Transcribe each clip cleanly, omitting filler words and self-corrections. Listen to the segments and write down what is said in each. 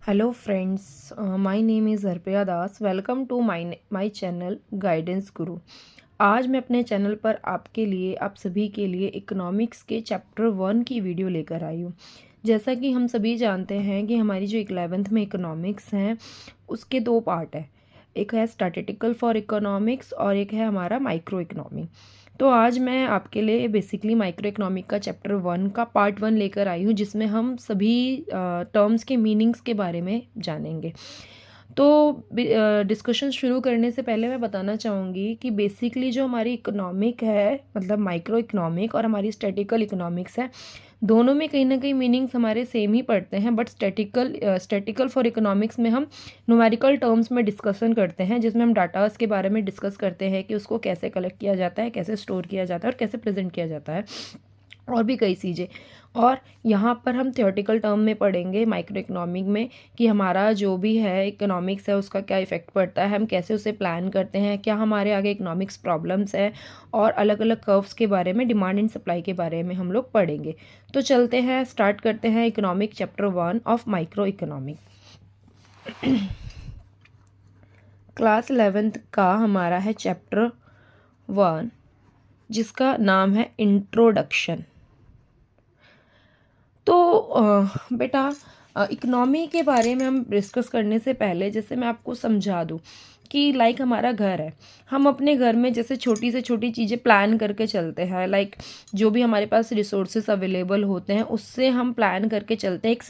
Hello friends, my name is Arpiya Das. Welcome to my channel guidance गुरु। आज मैं अपने channel पर आपके लिए आप सभी के लिए इकोनॉमिक्स के चैप्टर 1 की वीडियो लेकर आई हूँ। जैसा कि हम सभी जानते हैं कि हमारी जो 11th में इकोनॉमिक्स हैं उसके दो पार्ट है। एक है स्टैटिस्टिकल फॉर इकोनॉमिक्स और एक है हमारा माइक्रो इकोनॉमी। तो आज मैं आपके लिए बेसिकली माइक्रो इकोनॉमिक का चैप्टर 1 का पार्ट 1 लेकर आई हूँ, जिसमें हम सभी टर्म्स के मीनिंग्स के बारे में जानेंगे। तो डिस्कशन शुरू करने से पहले मैं बताना चाहूँगी कि बेसिकली जो हमारी इकोनॉमिक है, मतलब माइक्रो इकोनॉमिक और हमारी स्टैटिकल इकोनॉमिक्स है, दोनों में कहीं ना कहीं मीनिंग्स हमारे सेम ही पड़ते हैं। बट स्टैटिकल फॉर इकोनॉमिक्स में हम न्यूमेरिकल टर्म्स में डिस्कशन करते हैं, जिसमें हम डाटास के बारे में डिस्कस करते हैं कि उसको कैसे कलेक्ट किया जाता है, कैसे स्टोर किया जाता है और कैसे प्रेजेंट किया जाता है, और भी कई चीज़ें। और यहाँ पर हम थियोरेटिकल टर्म में पढ़ेंगे माइक्रो इकोनॉमिक में कि हमारा जो भी है इकोनॉमिक्स है उसका क्या इफ़ेक्ट पड़ता है, हम कैसे उसे प्लान करते हैं, क्या हमारे आगे इकोनॉमिक्स प्रॉब्लम्स है, और अलग अलग कर्व्स के बारे में, डिमांड एंड सप्लाई के बारे में हम लोग पढ़ेंगे। तो चलते हैं, स्टार्ट करते हैं economic chapter 1 of micro economic. Class 11th का हमारा है चैप्टर 1, जिसका नाम है इंट्रोडक्शन। तो बेटा, इकनॉमी के बारे में हम डिस्कस करने से पहले जैसे मैं आपको समझा दूँ कि लाइक हमारा घर है, हम अपने घर में जैसे छोटी से छोटी चीज़ें प्लान करके चलते हैं। लाइक जो भी हमारे पास रिसोर्सेस अवेलेबल होते हैं उससे हम प्लान करके चलते हैं, एक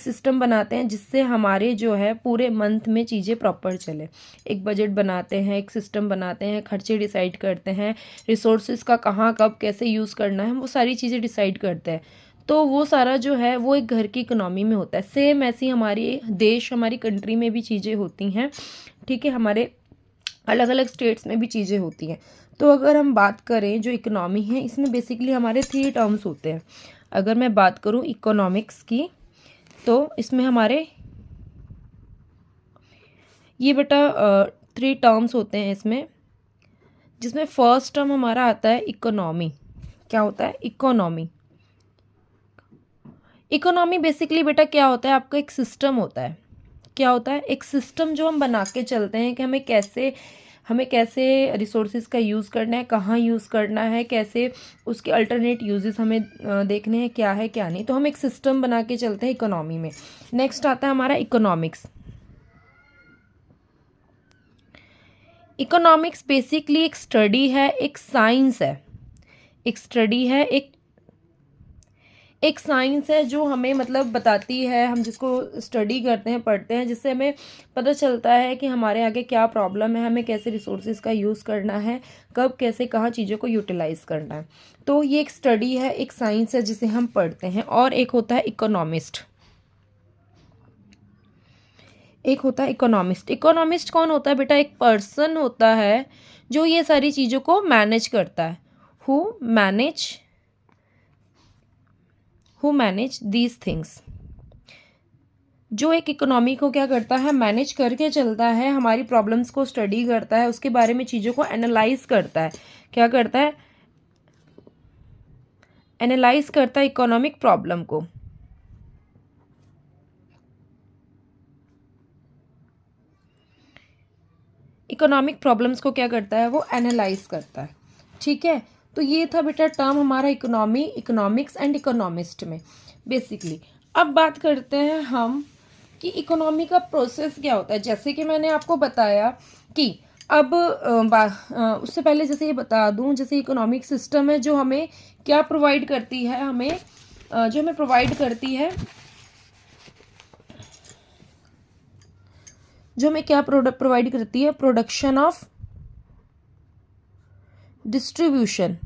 सिस्टम बनाते हैं जिससे हमारे जो है पूरे मंथ में चीज़ें प्रॉपर चले। एक बजट बनाते हैं, एक सिस्टम बनाते हैं, खर्चे डिसाइड करते हैं, रिसोर्सेज का कहाँ कब कैसे यूज़ करना है, वो सारी चीज़ें डिसाइड करते हैं। तो वो सारा जो है वो एक घर की इकोनॉमी में होता है। सेम ऐसी हमारी देश, हमारी कंट्री में भी चीज़ें होती हैं, ठीक है, हमारे अलग अलग स्टेट्स में भी चीज़ें होती हैं। तो अगर हम बात करें जो इकोनॉमी है, इसमें बेसिकली हमारे 3 टर्म्स होते हैं। अगर मैं बात करूँ इकोनॉमिक्स की, तो इसमें हमारे ये बेटा 3 टर्म्स होते हैं इसमें, जिसमें फर्स्ट टर्म हमारा आता है इकोनॉमी। क्या होता है? इकोनॉमी। इकोनॉमी बेसिकली बेटा क्या होता है? आपका एक सिस्टम होता है। क्या होता है? एक सिस्टम जो हम बना के चलते हैं कि हमें कैसे रिसोर्सेज का यूज़ करना है, कहाँ यूज़ करना है, कैसे उसके अल्टरनेट यूजेस हमें देखने हैं, क्या है क्या नहीं। तो हम एक सिस्टम बना के चलते हैं इकोनॉमी में। नेक्स्ट आता है हमारा इकोनॉमिक्स। इकोनॉमिक्स बेसिकली एक स्टडी है, एक साइंस है, एक स्टडी है, एक साइंस है जो हमें मतलब बताती है, हम जिसको स्टडी करते हैं, पढ़ते हैं, जिससे हमें पता चलता है कि हमारे आगे क्या प्रॉब्लम है, हमें कैसे रिसोर्सेज का यूज़ करना है, कब कैसे कहाँ चीज़ों को यूटिलाइज करना है। तो ये एक स्टडी है, एक साइंस है जिसे हम पढ़ते हैं। और एक होता है इकोनॉमिस्ट। इकोनॉमिस्ट कौन होता है बेटा? एक पर्सन होता है जो ये सारी चीज़ों को मैनेज करता है। Who manage these things. जो एक इकोनॉमी को क्या करता है? मैनेज करके चलता है, हमारी प्रॉब्लम्स को स्टडी करता है, उसके बारे में चीज़ों को एनालाइज करता है। क्या करता है? एनालाइज करता है इकोनॉमिक प्रॉब्लम को। इकोनॉमिक प्रॉब्लम्स को क्या करता है? वो एनालाइज करता है। ठीक है, तो ये था बेटा टर्म हमारा इकोनॉमी, इकोनॉमिक्स एंड इकोनॉमिस्ट में बेसिकली। अब बात करते हैं हम कि इकोनॉमी का प्रोसेस क्या होता है। जैसे कि मैंने आपको बताया कि अब उससे पहले जैसे ये बता दूं, जैसे इकोनॉमिक सिस्टम है जो हमें क्या प्रोवाइड करती है, जो हमें प्रोवाइड करती है, जो हमें क्या प्रोडक्ट प्रोवाइड करती है? प्रोडक्शन ऑफ डिस्ट्रीब्यूशन,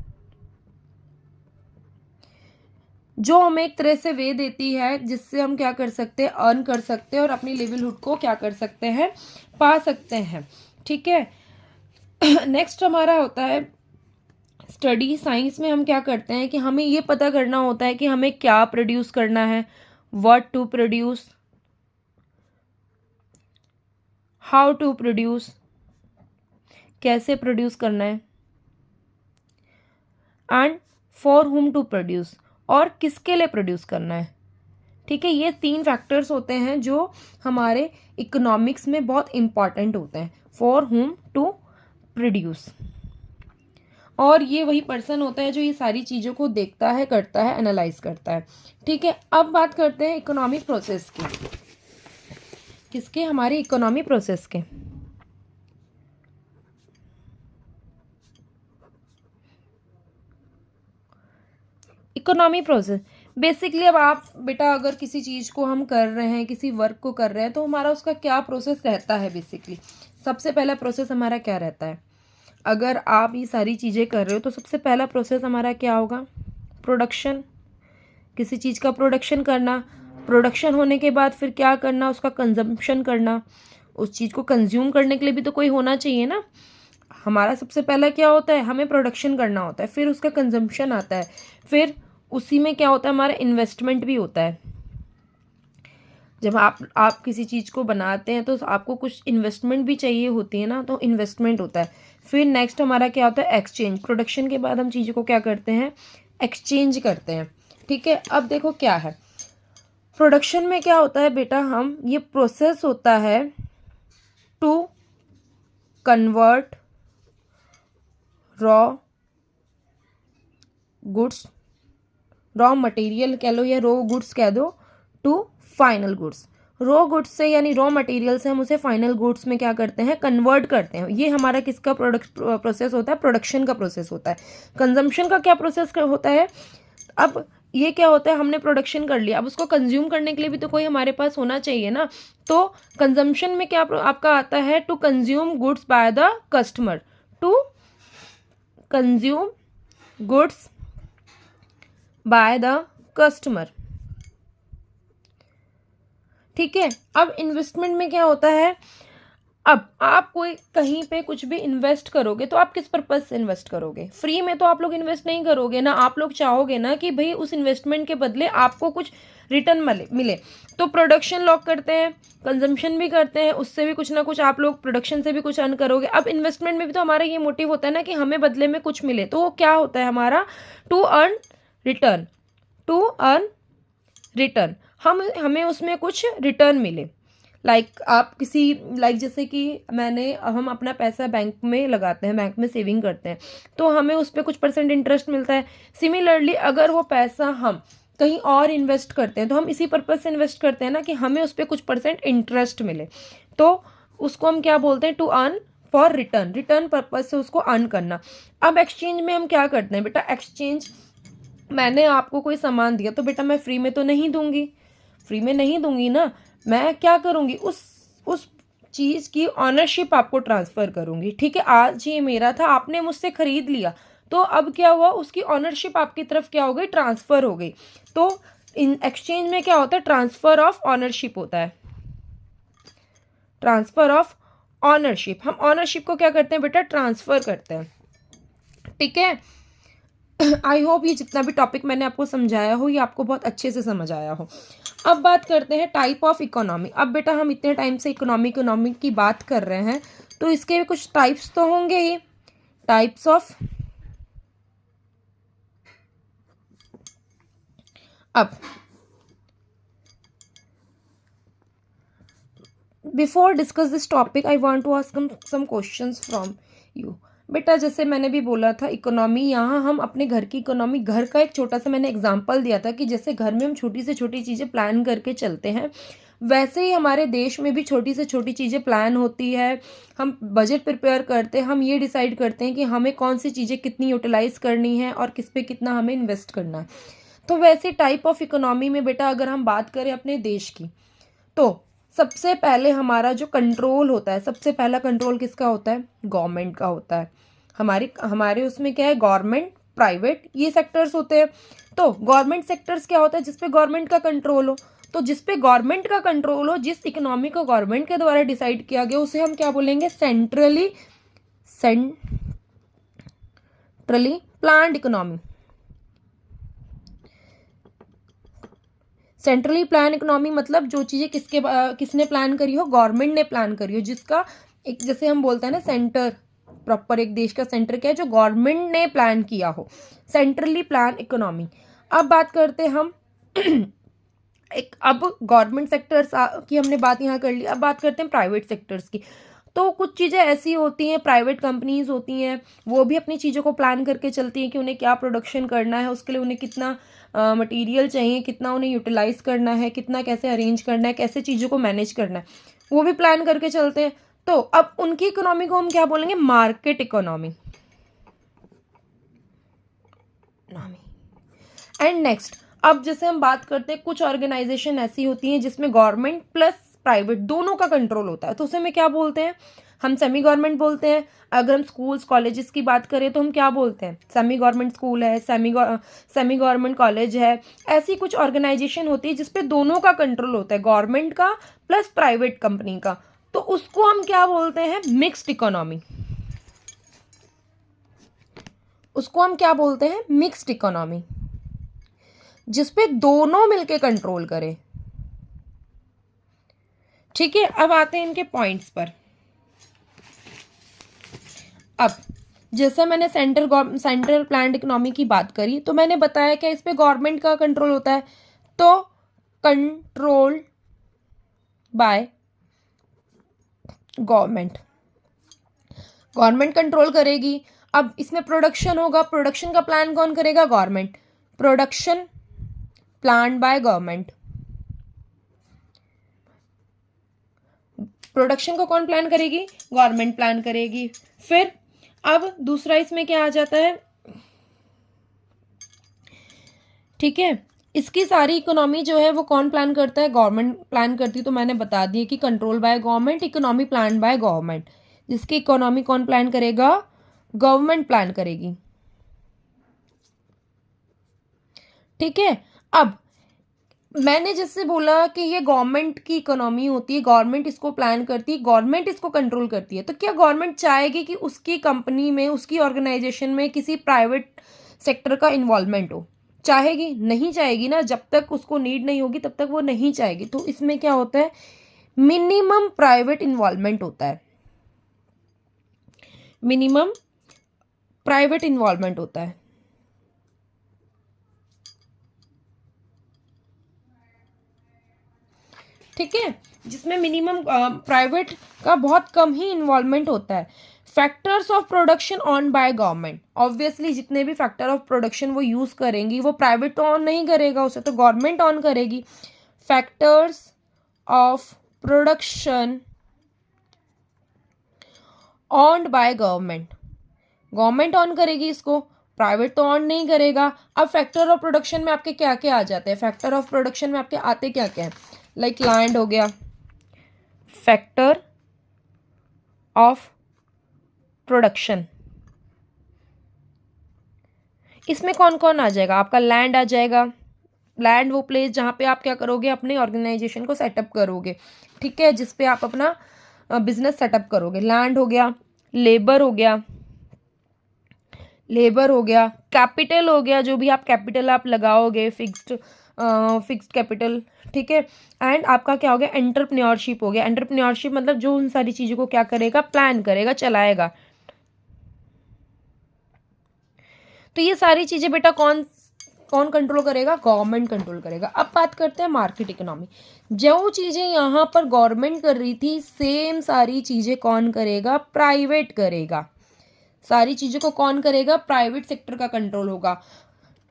जो हमें एक तरह से वे देती है जिससे हम क्या कर सकते हैं? अर्न कर सकते हैं और अपनी लिवलीहुड को क्या कर सकते हैं? पा सकते हैं। ठीक है। नेक्स्ट हमारा होता है स्टडी। साइंस में हम क्या करते हैं कि हमें ये पता करना होता है कि हमें क्या प्रोड्यूस करना है, what to produce, how to produce, कैसे प्रोड्यूस करना है, and for whom to produce, और किसके लिए प्रोड्यूस करना है। ठीक है, ये 3 फैक्टर्स होते हैं जो हमारे इकोनॉमिक्स में बहुत इंपॉर्टेंट होते हैं, फॉर हुम टू प्रोड्यूस। और ये वही पर्सन होता है जो ये सारी चीज़ों को देखता है, करता है, एनालाइज करता है। ठीक है, अब बात करते हैं इकोनॉमिक प्रोसेस की। किसके? हमारे इकोनॉमी प्रोसेस के। इकोनॉमी प्रोसेस बेसिकली, अब आप बेटा अगर किसी चीज़ को हम कर रहे हैं, किसी वर्क को कर रहे हैं, तो हमारा उसका क्या प्रोसेस रहता है। बेसिकली सबसे पहला प्रोसेस हमारा क्या रहता है? अगर आप ये सारी चीज़ें कर रहे हो तो सबसे पहला प्रोसेस हमारा क्या होगा? प्रोडक्शन। किसी चीज़ का प्रोडक्शन करना, प्रोडक्शन होने के बाद फिर क्या करना? उसका कंजम्पशन करना। उस चीज़ को कंज्यूम करने के लिए भी तो कोई होना चाहिए ना। हमारा सबसे पहला क्या होता है? हमें प्रोडक्शन करना होता है, फिर उसका कंजम्पशन आता है, फिर उसी में क्या होता है? हमारा इन्वेस्टमेंट भी होता है। जब आप किसी चीज़ को बनाते हैं तो आपको कुछ इन्वेस्टमेंट भी चाहिए होती है ना, तो इन्वेस्टमेंट होता है। फिर नेक्स्ट हमारा क्या होता है? एक्सचेंज। प्रोडक्शन के बाद हम चीज़ों को क्या करते हैं? एक्सचेंज करते हैं। ठीक है, अब देखो क्या है प्रोडक्शन में क्या होता है बेटा, हम ये प्रोसेस होता है to convert raw goods, raw material कह लो या रॉ गुड्स कह दो, to final goods. Raw goods से यानी रॉ मटेरियल से हम उसे फाइनल गुड्स में क्या करते हैं? कन्वर्ट करते हैं। ये हमारा किसका प्रोसेस होता है? प्रोडक्शन का प्रोसेस होता है। कंजम्पशन का क्या प्रोसेस होता है? अब ये क्या होता है? हमने प्रोडक्शन कर लिया, अब उसको कंज्यूम करने के लिए भी तो कोई हमारे पास होना चाहिए ना। तो कंजम्पशन में क्या आपका आता है? To consume goods by the customer. To consume goods by the customer. ठीक है, अब इन्वेस्टमेंट में क्या होता है? अब आप कोई कहीं पे कुछ भी इन्वेस्ट करोगे तो आप किस पर्पज से इन्वेस्ट करोगे? फ्री में तो आप लोग इन्वेस्ट नहीं करोगे ना, आप लोग चाहोगे ना कि भाई उस इन्वेस्टमेंट के बदले आपको कुछ रिटर्न मिले। तो प्रोडक्शन लॉक करते हैं, कंजम्पशन भी करते हैं, उससे भी कुछ ना कुछ आप लोग प्रोडक्शन से भी कुछ अर्न करोगे। अब इन्वेस्टमेंट में भी तो हमारा ये मोटिव होता है ना कि हमें बदले में कुछ मिले, तो वो क्या होता है हमारा? To earn return. To earn return, हमें उसमें कुछ रिटर्न मिले। आप किसी जैसे कि हम अपना पैसा बैंक में लगाते हैं, बैंक में सेविंग करते हैं, तो हमें उस पर कुछ परसेंट इंटरेस्ट मिलता है। सिमिलरली अगर वो पैसा हम कहीं और इन्वेस्ट करते हैं तो हम इसी पर्पज से इन्वेस्ट करते हैं ना कि हमें उस पर कुछ परसेंट इंटरेस्ट मिले, तो उसको हम क्या बोलते हैं? To earn for return. Return purpose से उसको अर्न करना। अब एक्सचेंज में हम क्या करते हैं बेटा? एक्सचेंज, मैंने आपको कोई सामान दिया तो बेटा मैं फ्री में तो नहीं दूंगी, फ्री में नहीं दूंगी ना। मैं क्या करूंगी? उस चीज़ की ऑनरशिप आपको ट्रांसफ़र करूंगी। ठीक है, आज ये मेरा था, आपने मुझसे खरीद लिया, तो अब क्या हुआ? उसकी ऑनरशिप आपकी तरफ क्या हो गई? ट्रांसफ़र हो गई। तो इन एक्सचेंज में क्या होता है? ट्रांसफ़र ऑफ ऑनरशिप होता है। ट्रांसफ़र ऑफ ऑनरशिप, हम ऑनरशिप को क्या करते हैं बेटा? ट्रांसफ़र करते हैं। ठीक है, आई होप ये जितना भी टॉपिक मैंने आपको समझाया हो ये आपको बहुत अच्छे से समझ आया हो। अब बात करते हैं टाइप ऑफ इकोनॉमी। अब बेटा हम इतने टाइम से इकोनॉमी की बात कर रहे हैं, तो इसके भी कुछ टाइप्स तो होंगे ही। टाइप्स ऑफ, अब before discuss this topic I want to ask some questions from you. बेटा जैसे मैंने भी बोला था इकोनॉमी, यहाँ हम अपने घर की इकोनॉमी, घर का एक छोटा सा मैंने एग्जांपल दिया था कि जैसे घर में हम छोटी से छोटी चीज़ें प्लान करके चलते हैं, वैसे ही हमारे देश में भी छोटी से छोटी चीज़ें प्लान होती है। हम बजट प्रिपेयर करते हैं, हम ये डिसाइड करते हैं कि हमें कौन सी चीज़ें कितनी यूटिलाइज करनी है और किस पे कितना हमें इन्वेस्ट करना है। तो वैसे टाइप ऑफ इकोनॉमी में बेटा अगर हम बात करें अपने देश की, तो सबसे पहले हमारा जो कंट्रोल होता है, सबसे पहला कंट्रोल किसका होता है? गवर्नमेंट का होता है। हमारे उसमें क्या है? गवर्नमेंट, प्राइवेट, ये सेक्टर्स होते हैं। तो गवर्नमेंट सेक्टर्स क्या होता है? जिस पे गवर्नमेंट का कंट्रोल हो। तो जिस पे गवर्नमेंट का कंट्रोल हो, जिस इकोनॉमी को गवर्नमेंट के द्वारा डिसाइड किया गया, उसे हम क्या बोलेंगे? Centrally planned economy. Centrally plan economy मतलब जो चीज़ें किसने प्लान करी हो? गवर्नमेंट ने प्लान करी हो, जिसका एक जैसे हम बोलते हैं ना सेंटर, प्रॉपर एक देश का सेंटर क्या है? जो गवर्नमेंट ने प्लान किया हो, सेंट्रली प्लान इकोनॉमी। अब बात करते हैं हम एक अब गवर्नमेंट सेक्टर्स की हमने बात यहाँ कर ली, अब बात करते हैं प्राइवेट सेक्टर्स की। तो कुछ चीज़ें ऐसी होती हैं, प्राइवेट कंपनीज होती हैं, वो भी अपनी चीज़ों को प्लान करके चलती हैं कि उन्हें क्या प्रोडक्शन करना है, उसके लिए उन्हें कितना मटेरियल चाहिए, कितना उन्हें यूटिलाइज करना है, कितना कैसे अरेंज करना है, कैसे चीज़ों को मैनेज करना है, वो भी प्लान करके चलते हैं। तो अब उनकी इकोनॉमी को हम क्या बोलेंगे? Market economy. एंड नेक्स्ट, अब जैसे हम बात करते हैं, कुछ ऑर्गेनाइजेशन ऐसी होती हैं जिसमें गवर्नमेंट प्लस प्राइवेट दोनों का कंट्रोल होता है, तो उसे में क्या बोलते हैं? हम सेमी गवर्नमेंट बोलते हैं। अगर हम स्कूल्स कॉलेजेस की बात करें तो हम क्या बोलते हैं? सेमी गवर्नमेंट स्कूल है, सेमी गवर्नमेंट कॉलेज है। ऐसी कुछ ऑर्गेनाइजेशन होती है जिसपे दोनों का कंट्रोल होता है, गवर्नमेंट का प्लस प्राइवेट कंपनी का, तो उसको हम क्या बोलते हैं? Mixed economy. उसको हम क्या बोलते हैं? मिक्स्ड इकोनॉमी, जिसपे दोनों मिलके कंट्रोल करें। ठीक है, अब आते हैं इनके पॉइंट्स पर। अब जैसा मैंने सेंट्रल प्लान्ड इकोनॉमी की बात करी, तो मैंने बताया कि इस पे गवर्नमेंट का कंट्रोल होता है, तो control by government, government control करेगी। अब इसमें प्रोडक्शन होगा, प्रोडक्शन का प्लान कौन करेगा? Government. Production plan by government, production को कौन प्लान करेगी? गवर्नमेंट प्लान करेगी। फिर अब दूसरा इसमें क्या आ जाता है? ठीक है, इसकी सारी इकोनॉमी जो है वो कौन प्लान करता है? गवर्नमेंट प्लान करती है। तो मैंने बता दिया कि control by government, economy plan by government. जिसकी इकोनॉमी कौन प्लान करेगा? गवर्नमेंट प्लान करेगी। ठीक है, अब मैंने जैसे बोला कि ये गवर्नमेंट की इकोनॉमी होती है, गवर्नमेंट इसको प्लान करती है, गवर्नमेंट इसको कंट्रोल करती है, तो क्या गवर्नमेंट चाहेगी कि उसकी कंपनी में, उसकी ऑर्गेनाइजेशन में किसी प्राइवेट सेक्टर का इन्वॉल्वमेंट हो? चाहेगी? नहीं चाहेगी ना, जब तक उसको नीड नहीं होगी तब तक वो नहीं चाहेगी। तो इसमें क्या होता है? मिनिमम प्राइवेट इन्वॉल्वमेंट होता है, मिनिमम प्राइवेट इन्वॉल्वमेंट होता है। ठीक है, जिसमें मिनिमम प्राइवेट का बहुत कम ही इन्वॉल्वमेंट होता है। Factors of production on by government, obviously जितने भी फैक्टर ऑफ प्रोडक्शन वो यूज करेंगी, वो प्राइवेट तो ऑन नहीं करेगा, उसे तो गवर्नमेंट ऑन करेगी। Factors of production on by government, government on करेगी इसको, प्राइवेट तो ऑन नहीं करेगा। अब फैक्टर ऑफ प्रोडक्शन में आपके क्या क्या आ जाते हैं? फैक्टर ऑफ प्रोडक्शन में आपके आते क्या क्या है? लाइक लैंड हो गया, फैक्टर ऑफ प्रोडक्शन, इसमें कौन कौन आ जाएगा? आपका लैंड आ जाएगा। लैंड वो प्लेस जहाँ पे आप क्या करोगे? अपने ऑर्गेनाइजेशन को सेटअप करोगे। ठीक है, जिस पे आप अपना बिजनेस सेटअप करोगे। लैंड हो गया, लेबर हो गया, लेबर हो गया, कैपिटल हो गया, जो भी आप कैपिटल आप लगाओगे, फिक्स्ड कैपिटल। ठीक है, एंड आपका क्या हो गया? एंटरप्रेन्योरशिप हो गया। एंटरप्रेन्योरशिप मतलब जो उन सारी चीज़ों को क्या करेगा? प्लान करेगा, चलाएगा। तो ये सारी चीज़ें बेटा कौन कौन कंट्रोल करेगा? गवर्नमेंट कंट्रोल करेगा। अब बात करते हैं मार्केट इकोनॉमी। जो चीज़ें यहाँ पर गवर्नमेंट कर रही थी, सेम सारी चीज़ें कौन करेगा? प्राइवेट करेगा। सारी चीज़ों को कौन करेगा? प्राइवेट सेक्टर का कंट्रोल होगा।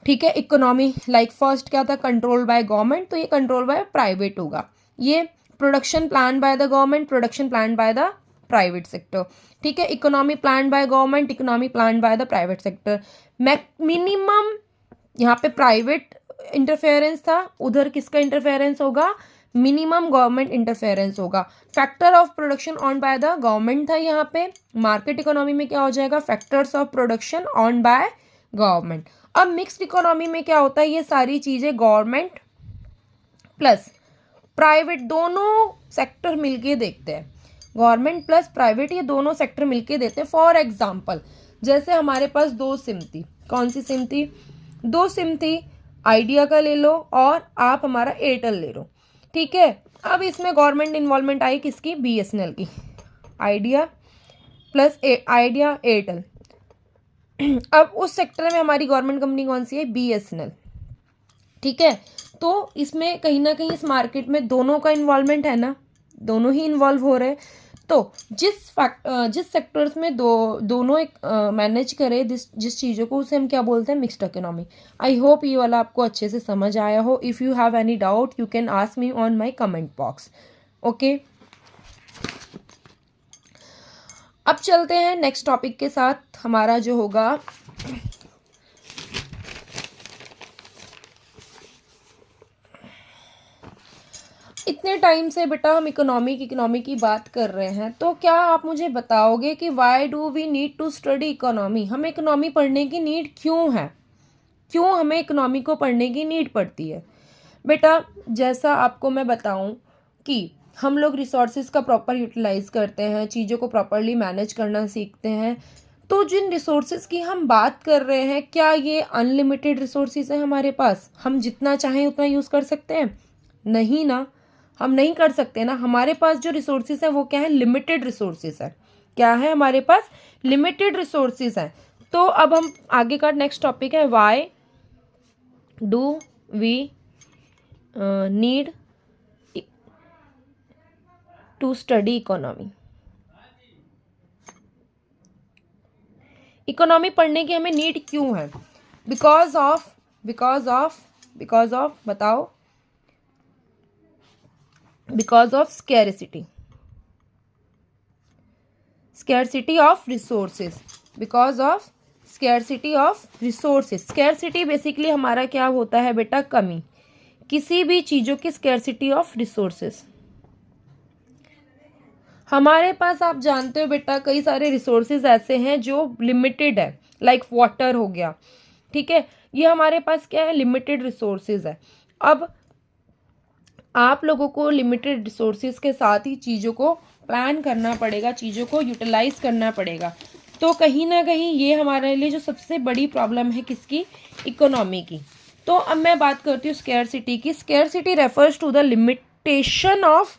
ठीक है, इकोनॉमी लाइक फर्स्ट क्या था? कंट्रोल बाय गवर्नमेंट, तो ये कंट्रोल बाय प्राइवेट होगा। ये production plan by the government, production plan by the private sector. ठीक है, economy plan by government, economy plan by the private sector. Minimum यहाँ पे प्राइवेट इंटरफेरेंस था, उधर किसका इंटरफेरेंस होगा? मिनिमम गवर्नमेंट इंटरफेरेंस होगा। Factor of production on by the government था यहाँ पे। मार्केट इकोनॉमी में क्या हो जाएगा? Factors of production on by government. अब मिक्स्ड इकोनॉमी में क्या होता है? ये सारी चीजें गवर्नमेंट प्लस प्राइवेट दोनों सेक्टर मिलके देखते हैं। गवर्नमेंट प्लस प्राइवेट ये दोनों सेक्टर मिलके देते हैं। फॉर एग्जाम्पल, जैसे हमारे पास दो सिम थी। कौन सी सिम थी? दो सिम थी, आइडिया का ले लो और आप हमारा एयरटेल ले लो। ठीक है, अब इसमें गवर्नमेंट इन्वॉल्वमेंट आई किसकी? BSNL की। Idea plus idea Airtel. अब उस सेक्टर में हमारी गवर्नमेंट कंपनी कौन सी है? BSNL। ठीक है, तो इसमें कहीं ना कहीं इस मार्केट में दोनों का इन्वॉल्वमेंट है ना, दोनों ही इन्वॉल्व हो रहे हैं। तो जिस सेक्टर्स में दोनों एक मैनेज करे जिस चीज़ों को, उसे हम क्या बोलते हैं, मिक्स्ड इकोनॉमी। आई होप ये वाला आपको अच्छे से समझ आया हो। If you have any doubt you can ask me on my comment box. Okay, अब चलते हैं नेक्स्ट टॉपिक के साथ। हमारा जो होगा इतने टाइम से बेटा हम इकोनॉमी की बात कर रहे हैं, तो क्या आप मुझे बताओगे कि why do we need to study economy? हमें इकोनॉमी पढ़ने की नीड क्यों है? क्यों हमें इकोनॉमी को पढ़ने की नीड पड़ती है? बेटा जैसा आपको मैं बताऊं कि हम लोग रिसोर्सेज का प्रॉपर यूटिलाइज करते हैं, चीज़ों को प्रॉपरली मैनेज करना सीखते हैं। तो जिन रिसोर्सेज की हम बात कर रहे हैं, क्या ये अनलिमिटेड रिसोर्सेज है हमारे पास? हम जितना चाहें उतना यूज़ कर सकते हैं? नहीं ना, हम नहीं कर सकते ना। हमारे पास जो रिसोर्सेज है वो क्या है, लिमिटेड रिसोर्सेज है। क्या है हमारे पास? लिमिटेड रिसोर्सेज है। तो अब हम आगे का नेक्स्ट टॉपिक है, why do we need to study economy? Economy पढ़ने की हमें नीड क्यों है? बिकॉज ऑफ बताओ, because of scarcity of resources. Because of scarcity of resources. Scarcity basically हमारा क्या होता है बेटा, कमी, किसी भी चीज़ों की स्कैरसिटी ऑफ रिसोर्सेज। हमारे पास आप जानते हो बेटा कई सारे रिसोर्सेज ऐसे हैं जो लिमिटेड है, लाइक वाटर हो गया, ठीक है, ये हमारे पास क्या है, लिमिटेड रिसोर्सेज है। अब आप लोगों को लिमिटेड रिसोर्सेज के साथ ही चीज़ों को प्लान करना पड़ेगा, चीज़ों को यूटिलाइज करना पड़ेगा। तो कहीं ना कहीं ये हमारे लिए जो सबसे बड़ी प्रॉब्लम है किसकी, इकोनॉमी की। तो अब मैं बात करती हूँ स्कैरसिटी की। Scarcity refers to the limitation of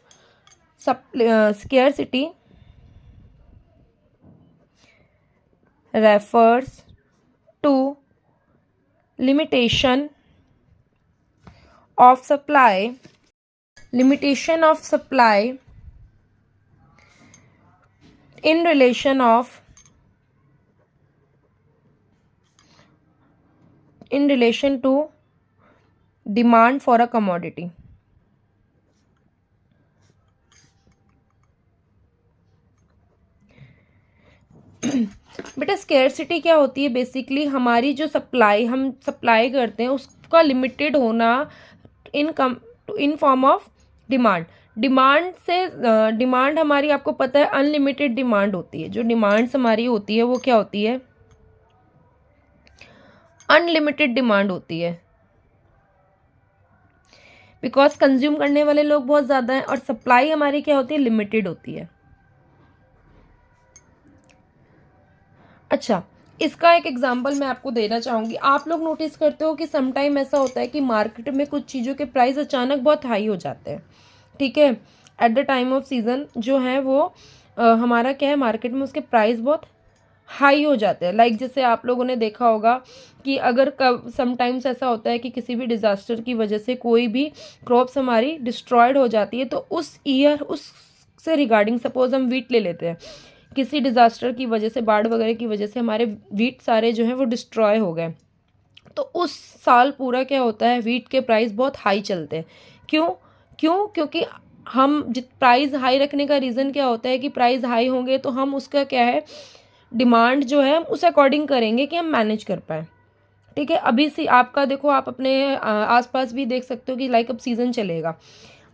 scarcity refers to limitation of supply in relation to demand for a commodity. बेटा स्कैरसिटी क्या होती है, बेसिकली हमारी जो सप्लाई हम सप्लाई करते हैं उसका लिमिटेड होना in form of demand. Demand हमारी आपको पता है अनलिमिटेड डिमांड होती है। जो डिमांड्स हमारी होती है वो क्या होती है, अनलिमिटेड डिमांड होती है। बिकॉज कंज्यूम करने वाले लोग बहुत ज़्यादा हैं और सप्लाई हमारी क्या होती है, लिमिटेड होती है। अच्छा, इसका एक एग्जांपल मैं आपको देना चाहूँगी। आप लोग नोटिस करते हो कि समटाइम ऐसा होता है कि मार्केट में कुछ चीज़ों के प्राइस अचानक बहुत हाई हो जाते हैं, ठीक है, at the time of season जो है वो हमारा क्या है, मार्केट में उसके प्राइस बहुत हाई हो जाते हैं। लाइक जैसे आप लोगों ने देखा होगा कि अगर समटाइम्स ऐसा होता है कि किसी भी डिज़ास्टर की वजह से कोई भी क्रॉप्स हमारी डिस्ट्रॉयड हो जाती है, तो उस ईयर उससे रिगार्डिंग सपोज हम वीट ले लेते हैं, किसी डिज़ास्टर की वजह से, बाढ़ वगैरह की वजह से हमारे वीट सारे जो हैं वो डिस्ट्रॉय हो गए, तो उस साल पूरा क्या होता है, वीट के प्राइस बहुत हाई चलते हैं। क्योंकि हम प्राइस हाई रखने का रीज़न क्या होता है कि प्राइस हाई होंगे तो हम उसका क्या है, डिमांड जो है उस अकॉर्डिंग करेंगे कि हम मैनेज कर पाएँ, ठीक है। अभी से आपका देखो, आप अपने आसपास भी देख सकते हो कि लाइक अब सीज़न चलेगा,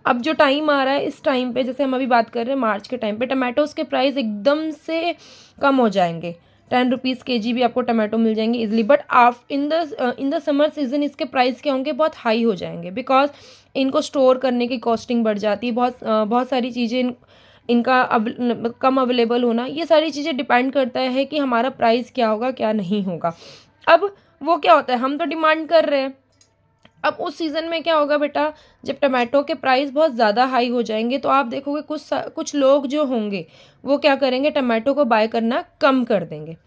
अब जो टाइम आ रहा है इस टाइम पे, जैसे हम अभी बात कर रहे हैं मार्च के टाइम पे, टमाटोज़ के प्राइस एकदम से कम हो जाएंगे, 10 रुपीज़ kg भी आपको टमाटो मिल जाएंगे easily. But in the summer season इसके प्राइस क्या होंगे, बहुत हाई हो जाएंगे, बिकॉज इनको स्टोर करने की कॉस्टिंग बढ़ जाती है, बहुत सारी चीज़ें इनका कम अवेलेबल होना, ये सारी चीज़ें डिपेंड करता है कि हमारा प्राइस क्या होगा क्या नहीं होगा। अब वो क्या होता है, हम तो डिमांड कर रहे हैं, अब उस सीज़न में क्या होगा बेटा, जब टमाटो के प्राइस बहुत ज़्यादा हाई हो जाएंगे तो आप देखोगे कुछ लोग जो होंगे वो क्या करेंगे, टमाटो को बाय करना कम कर देंगे।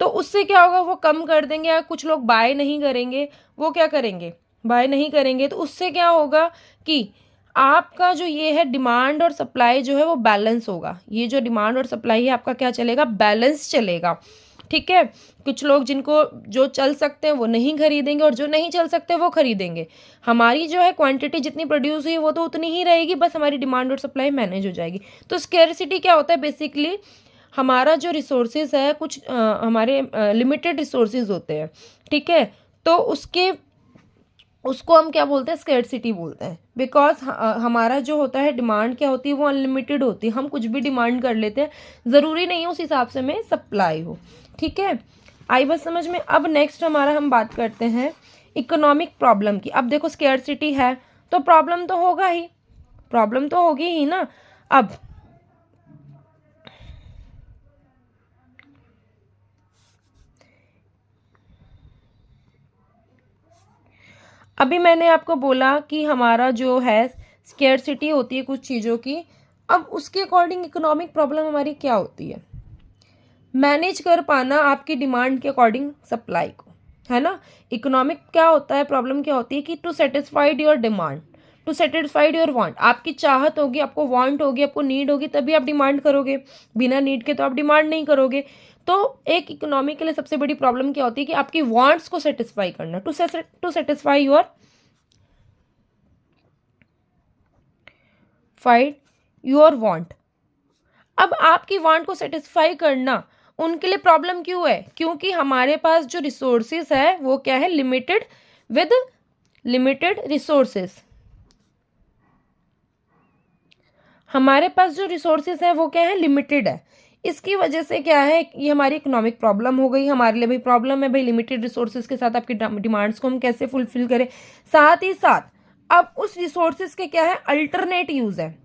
तो उससे क्या होगा, वो कम कर देंगे, या कुछ लोग बाय नहीं करेंगे, वो क्या करेंगे, बाय नहीं करेंगे तो उससे क्या होगा कि आपका जो ये है डिमांड और सप्लाई जो है वो बैलेंस होगा। ये जो डिमांड और सप्लाई है आपका क्या चलेगा, बैलेंस चलेगा। ठीक है, कुछ लोग जिनको जो चल सकते हैं वो नहीं खरीदेंगे और जो नहीं चल सकते वो खरीदेंगे। हमारी जो है क्वांटिटी जितनी प्रोड्यूस हुई वो तो उतनी ही रहेगी, बस हमारी डिमांड और सप्लाई मैनेज हो जाएगी। तो स्केर्सिटी क्या होता है, बेसिकली हमारा जो रिसोर्सेज है कुछ हमारे लिमिटेड रिसोर्सेज होते हैं। ठीक है, तो उसको हम क्या बोलते हैं, स्केर्सिटी बोलते हैं। बिकॉज हमारा जो होता है डिमांड क्या होती है, वो अनलिमिटेड होती है। हम कुछ भी डिमांड कर लेते हैं, ज़रूरी नहीं है उस हिसाब से हमें सप्लाई हो। ठीक है, आई बात समझ में। अब नेक्स्ट हमारा हम बात करते हैं इकोनॉमिक प्रॉब्लम की। अब देखो स्केर्सिटी है तो प्रॉब्लम तो होगा ही, प्रॉब्लम तो होगी ही ना। अब अभी मैंने आपको बोला कि हमारा जो है स्केर्सिटी होती है कुछ चीज़ों की। अब उसके अकॉर्डिंग इकोनॉमिक प्रॉब्लम हमारी क्या होती है, मैनेज कर पाना आपकी डिमांड के अकॉर्डिंग सप्लाई को, है ना। इकोनॉमिक क्या होता है, प्रॉब्लम क्या होती है कि to satisfied your demand, to satisfied your want. आपकी चाहत होगी, आपको वांट होगी, आपको नीड होगी, तभी आप डिमांड करोगे। बिना नीड के तो आप डिमांड नहीं करोगे। तो एक इकोनॉमी के लिए सबसे बड़ी प्रॉब्लम क्या होती है कि आपकी वांट्स को सेटिस्फाई करना, टू सेटिस्फाई योर फाइड योर वांट। अब आपकी वांट को सेटिस्फाई करना उनके लिए प्रॉब्लम क्यों है, क्योंकि हमारे पास जो रिसोर्सेस है वो क्या है, लिमिटेड, विद लिमिटेड रिसोर्सेस। हमारे पास जो रिसोर्सेज है वो क्या है, लिमिटेड है। इसकी वजह से क्या है, ये हमारी इकोनॉमिक प्रॉब्लम हो गई। हमारे लिए भाई प्रॉब्लम है भाई, लिमिटेड रिसोर्सेज के साथ आपकी डिमांड्स को हम कैसे फुलफिल करें। साथ ही साथ अब उस रिसोर्सेज के क्या है, अल्टरनेट यूज है।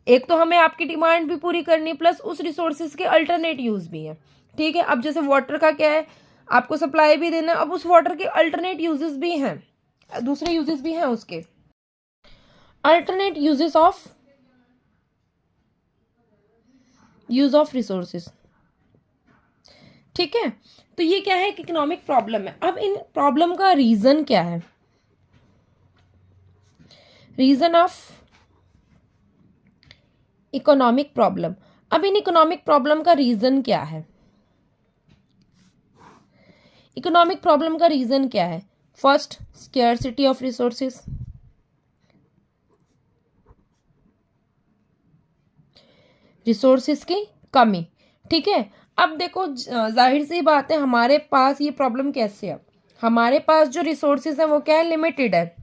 एक तो हमें आपकी डिमांड भी पूरी करनी प्लस उस रिसोर्सेज के अल्टरनेट यूज भी है। ठीक है, अब जैसे वाटर का क्या है, आपको सप्लाई भी देना, अब उस वाटर के अल्टरनेट यूजेस भी हैं, दूसरे यूजेस भी हैं उसके, alternate uses of use of resources. ठीक है, तो ये क्या है, इकोनॉमिक प्रॉब्लम है। अब इन प्रॉब्लम का रीजन क्या है, रीजन ऑफ इकोनॉमिक प्रॉब्लम। अब इन इकोनॉमिक प्रॉब्लम का रीजन क्या है, इकोनॉमिक प्रॉब्लम का रीजन क्या है। First, scarcity of resources, resources की कमी। ठीक है, अब देखो जाहिर सी बात है, हमारे पास ये प्रॉब्लम कैसे है, हमारे पास जो रिसोर्सेज है वो क्या है, लिमिटेड है।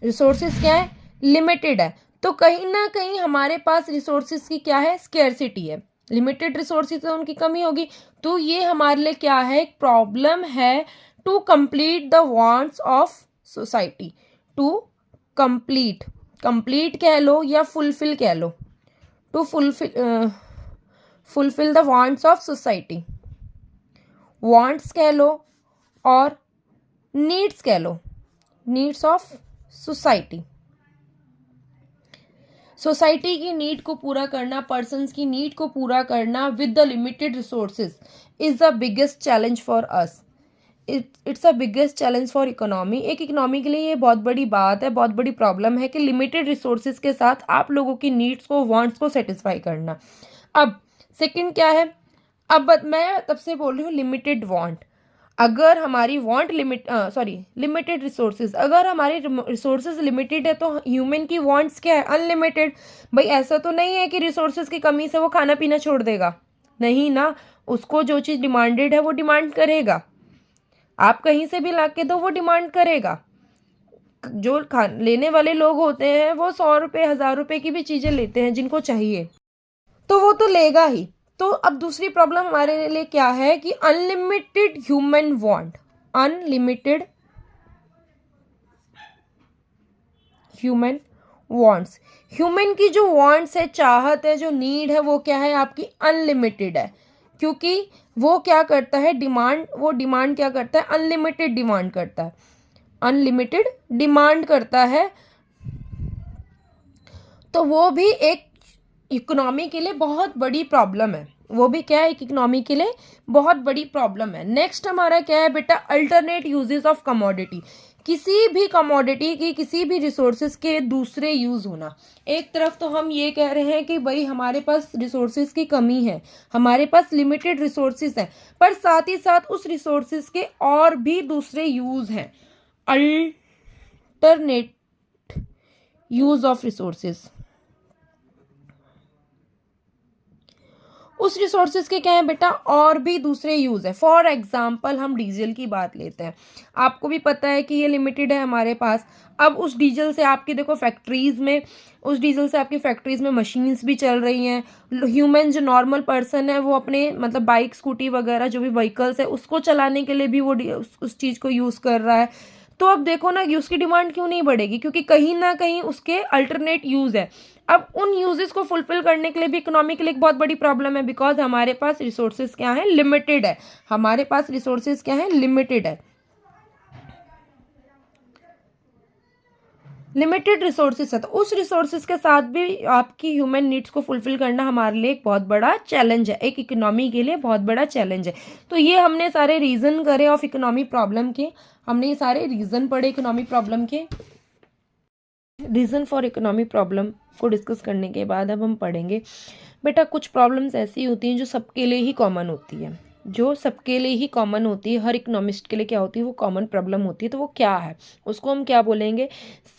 रिसोर्सेज क्या है, लिमिटेड है। तो कहीं ना कहीं हमारे पास रिसोर्सेज की क्या है, स्केर्सिटी है। लिमिटेड रिसोर्सेज है, उनकी कमी होगी। तो ये हमारे लिए क्या है, एक प्रॉब्लम है to complete the wants of society. To complete, complete कह लो या फुलफिल कह लो, to fulfill the wants of society. Wants कह लो और नीड्स कह लो, नीड्स ऑफ सोसाइटी। सोसाइटी की नीड को पूरा करना, पर्सन्स की नीड को पूरा करना with the limited resources is the biggest challenge for us. It's a biggest challenge for economy. एक इकोनॉमी के लिए ये बहुत बड़ी बात है, बहुत बड़ी प्रॉब्लम है कि लिमिटेड रिसोर्सेज के साथ आप लोगों की नीड्स को, वांट्स को सेटिस्फाई करना। अब सेकंड क्या है, अब मैं तब से बोल रही हूँ लिमिटेड वांट। अगर हमारी वांट लिमिटेड रिसोर्सेज, अगर हमारी रिसोर्सेज लिमिटेड है तो ह्यूमन की वांट्स क्या है, अनलिमिटेड। भाई ऐसा तो नहीं है कि रिसोर्सेज की कमी से वो खाना पीना छोड़ देगा, नहीं ना। उसको जो चीज़ डिमांडेड है वो डिमांड करेगा। आप कहीं से भी ला के दो वो डिमांड करेगा। जो लेने वाले लोग होते हैं वो 100 रुपये 1000 रुपये की भी चीज़ें लेते हैं जिनको चाहिए, तो वो तो लेगा ही। तो अब दूसरी प्रॉब्लम हमारे लिए क्या है कि unlimited human want, unlimited human wants. Human की जो वांट्स है, चाहत है, जो नीड है, वो क्या है, आपकी अनलिमिटेड है। क्योंकि वो क्या करता है, डिमांड, वो डिमांड क्या करता है, अनलिमिटेड डिमांड करता है, अनलिमिटेड डिमांड करता है। तो वो भी एक इकोनॉमी के लिए बहुत बड़ी प्रॉब्लम है। वो भी क्या है, एक इकोनॉमी के लिए बहुत बड़ी प्रॉब्लम है। नेक्स्ट हमारा क्या है बेटा, अल्टरनेट यूजेस ऑफ कमोडिटी। किसी भी कमोडिटी की, किसी भी रिसोर्सेज के दूसरे यूज होना। एक तरफ तो हम ये कह रहे हैं कि भाई हमारे पास रिसोर्सेज की कमी है, हमारे पास लिमिटेड रिसोर्सेज हैं, पर साथ ही साथ उस रिसोर्सेज के और भी दूसरे यूज हैं, अल्टरनेट यूज ऑफ रिसोर्सेज। उस रिसोर्सेज के क्या है बेटा, और भी दूसरे यूज है। फॉर एग्जाम्पल हम डीजल की बात लेते हैं, आपको भी पता है कि ये लिमिटेड है हमारे पास। अब उस डीजल से आपकी देखो फैक्ट्रीज में, उस डीजल से आपकी फैक्ट्रीज में मशीन्स भी चल रही हैं। ह्यूमन जो नॉर्मल पर्सन है वो अपने मतलब बाइक स्कूटी वगैरह जो भी व्हीकल्स है उसको चलाने के लिए भी वो उस चीज़ को यूज़ कर रहा है। तो अब देखो ना कि उसकी डिमांड क्यों नहीं बढ़ेगी, क्योंकि कहीं ना कहीं उसके अल्टरनेट यूज है। अब उन यूजेस को फुलफिल करने के लिए भी इकोनॉमी के लिए एक बहुत बड़ी प्रॉब्लम है, बिकॉज हमारे पास रिसोर्सेज क्या है, लिमिटेड है। हमारे पास रिसोर्सेज क्या है, लिमिटेड है, लिमिटेड रिसोर्सेज है। तो उस रिसोर्सेज के साथ भी आपकी ह्यूमन नीड्स को फुलफिल करना हमारे लिए एक बहुत बड़ा चैलेंज है, एक इकोनॉमी के लिए बहुत बड़ा चैलेंज है। तो ये हमने सारे रीजन करे ऑफ इकोनॉमी प्रॉब्लम के, हमने ये सारे रीजन पढ़े इकोनॉमी प्रॉब्लम के। रीज़न फॉर इकोनॉमी प्रॉब्लम को डिस्कस करने के बाद अब हम पढ़ेंगे बेटा कुछ प्रॉब्लम्स ऐसी होती हैं जो सबके लिए ही कॉमन होती है, जो सबके लिए ही कॉमन होती है, हर इकोनॉमिस्ट के लिए क्या होती है, वो कॉमन प्रॉब्लम होती है। तो वो क्या है, उसको हम क्या बोलेंगे,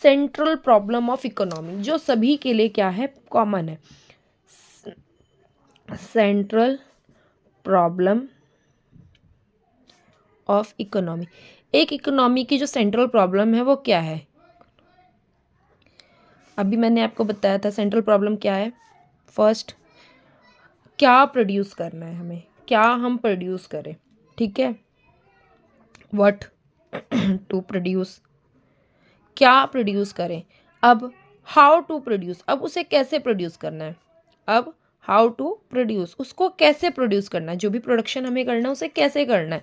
सेंट्रल प्रॉब्लम ऑफ इकोनॉमी, जो सभी के लिए क्या है, कॉमन है। सेंट्रल प्रॉब्लम ऑफ इकोनॉमी, एक इकोनॉमी की जो सेंट्रल प्रॉब्लम है वो क्या है। अभी मैंने आपको बताया था सेंट्रल प्रॉब्लम क्या है। फर्स्ट, क्या प्रोड्यूस करना है हमें, क्या हम प्रोड्यूस करें, ठीक है, व्हाट टू प्रोड्यूस, क्या प्रोड्यूस करें। अब हाउ टू प्रोड्यूस, अब उसे कैसे प्रोड्यूस करना है। अब हाउ टू प्रोड्यूस, उसको कैसे प्रोड्यूस करना है, जो भी प्रोडक्शन हमें करना है उसे कैसे करना है।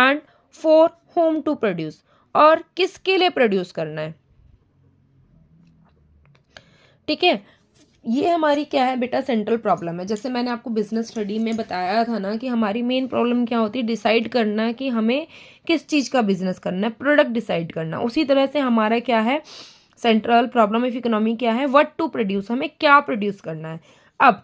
And for whom to produce, और किसके लिए प्रोड्यूस करना है, ठीक है। ये हमारी क्या है बेटा, सेंट्रल प्रॉब्लम है। जैसे मैंने आपको बिजनेस स्टडी में बताया था ना कि हमारी मेन प्रॉब्लम क्या होती है, डिसाइड करना कि हमें किस चीज़ का बिजनेस करना है, प्रोडक्ट डिसाइड करना। उसी तरह से हमारा क्या है, सेंट्रल प्रॉब्लम ऑफ इकोनॉमी क्या है, व्हाट टू प्रोड्यूस, हमें क्या प्रोड्यूस करना है। अब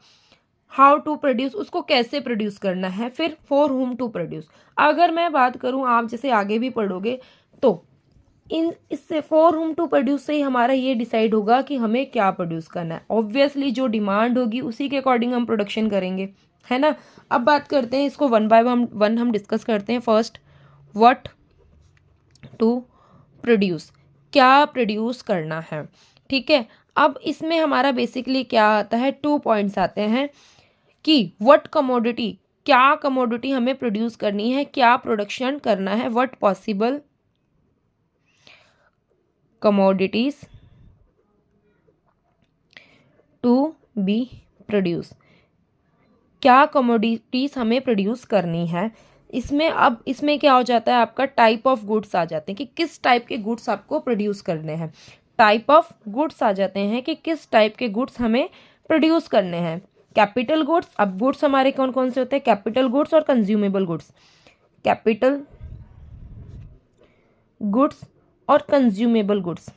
हाउ टू प्रोड्यूस, उसको कैसे प्रोड्यूस करना है। फिर फॉर होम टू प्रोड्यूस। अगर मैं बात करूँ, आप जैसे आगे भी पढ़ोगे तो इससे फॉर होम टू प्रोड्यूस से ही हमारा ये डिसाइड होगा कि हमें क्या प्रोड्यूस करना है। ऑब्वियसली जो डिमांड होगी उसी के अकॉर्डिंग हम प्रोडक्शन करेंगे, है ना। अब बात करते हैं इसको वन बाय वन हम डिस्कस करते हैं। फर्स्ट, व्हाट टू प्रोड्यूस, क्या प्रोड्यूस करना है, ठीक है। अब इसमें हमारा बेसिकली क्या आता है, 2 पॉइंट्स आते हैं कि व्हाट कमोडिटी, क्या कमोडिटी हमें प्रोड्यूस करनी है, क्या प्रोडक्शन करना है। What possible commodities to be produce, क्या कमोडिटीज हमें प्रोड्यूस करनी है। इसमें अब इसमें क्या हो जाता है, आपका टाइप ऑफ गुड्स आ जाते हैं कि किस टाइप के गुड्स आपको प्रोड्यूस करने हैं। टाइप ऑफ गुड्स आ जाते हैं कि किस टाइप के गुड्स हमें प्रोड्यूस करने हैं। कैपिटल गुड्स, अब गुड्स हमारे कौन कौन से होते हैं, कैपिटल गुड्स और कंज्यूमेबल गुड्स। कैपिटल गुड्स और कंज्यूमेबल गुड्स।